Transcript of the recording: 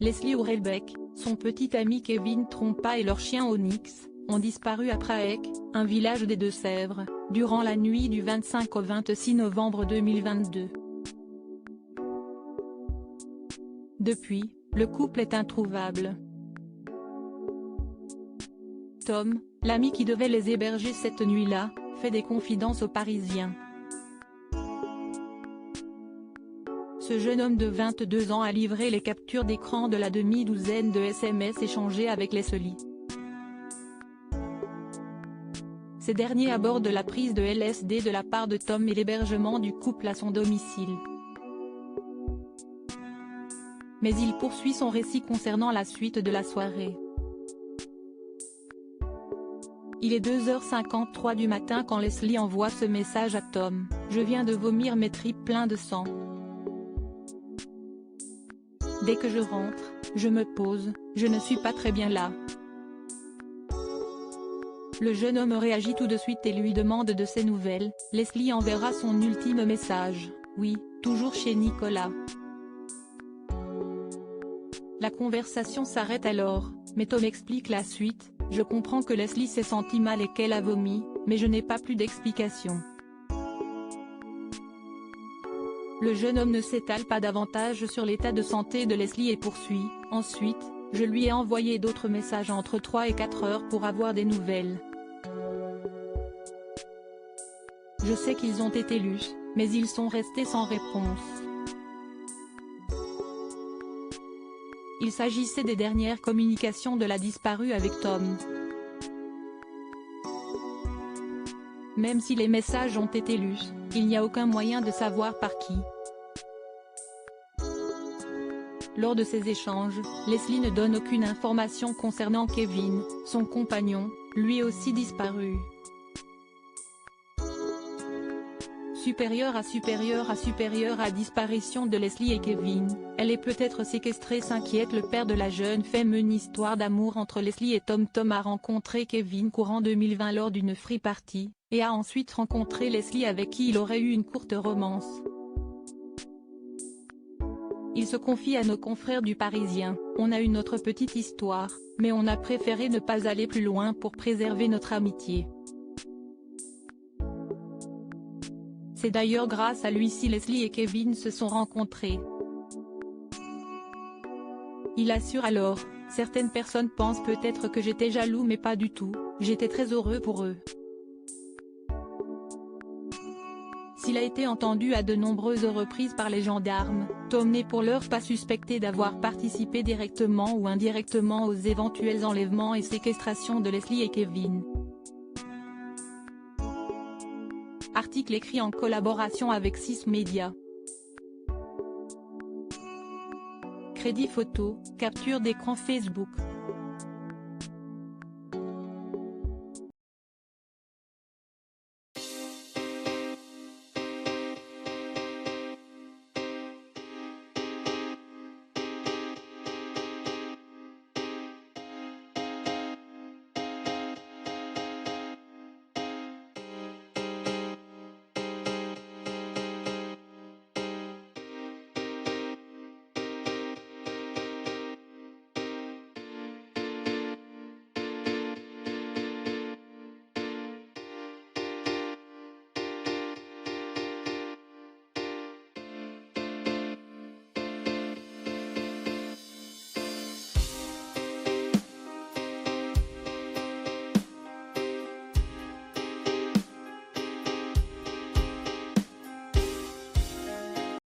Leslie Hurlbeck, son petit ami Kevin Trompa et leur chien Onyx, ont disparu à Praec, un village des Deux-Sèvres, durant la nuit du 25 au 26 novembre 2022. Depuis, le couple est introuvable. Tom, l'ami qui devait les héberger cette nuit-là, fait des confidences aux Parisiens. Ce jeune homme de 22 ans a livré les captures d'écran de la demi-douzaine de SMS échangés avec Leslie. Ces derniers abordent la prise de LSD de la part de Tom et l'hébergement du couple à son domicile. Mais il poursuit son récit concernant la suite de la soirée. Il est 2h53 du matin quand Leslie envoie ce message à Tom: « Je viens de vomir mes tripes pleins de sang. Dès que je rentre, je me pose, je ne suis pas très bien là. » Le jeune homme réagit tout de suite et lui demande de ses nouvelles. Leslie enverra son ultime message: « Oui, toujours chez Nicolas. » La conversation s'arrête alors, mais Tom explique la suite: « Je comprends que Leslie s'est sentie mal et qu'elle a vomi, mais je n'ai pas plus d'explications. » Le jeune homme ne s'étale pas davantage sur l'état de santé de Leslie et poursuit: « Ensuite, je lui ai envoyé d'autres messages entre 3 et 4 heures pour avoir des nouvelles. Je sais qu'ils ont été lus, mais ils sont restés sans réponse. » Il s'agissait des dernières communications de la disparue avec Tom. Même si les messages ont été lus, il n'y a aucun moyen de savoir par qui. Lors de ces échanges, Leslie ne donne aucune information concernant Kevin, son compagnon, lui aussi disparu. Supérieure à disparition de Leslie et Kevin, elle est peut-être séquestrée, s'inquiète le père de la jeune femme. Une histoire d'amour entre Leslie et Tom. Tom a rencontré Kevin courant 2020 lors d'une free party, et a ensuite rencontré Leslie avec qui il aurait eu une courte romance. Il se confie à nos confrères du Parisien: « On a eu notre petite histoire, mais on a préféré ne pas aller plus loin pour préserver notre amitié. C'est d'ailleurs grâce à lui si Leslie et Kevin se sont rencontrés. » Il assure alors: « Certaines personnes pensent peut-être que j'étais jaloux, mais pas du tout, j'étais très heureux pour eux. » S'il a été entendu à de nombreuses reprises par les gendarmes, Tom n'est pour l'heure pas suspecté d'avoir participé directement ou indirectement aux éventuels enlèvements et séquestrations de Leslie et Kevin. Article écrit en collaboration avec 6 médias. Crédit photo, capture d'écran Facebook.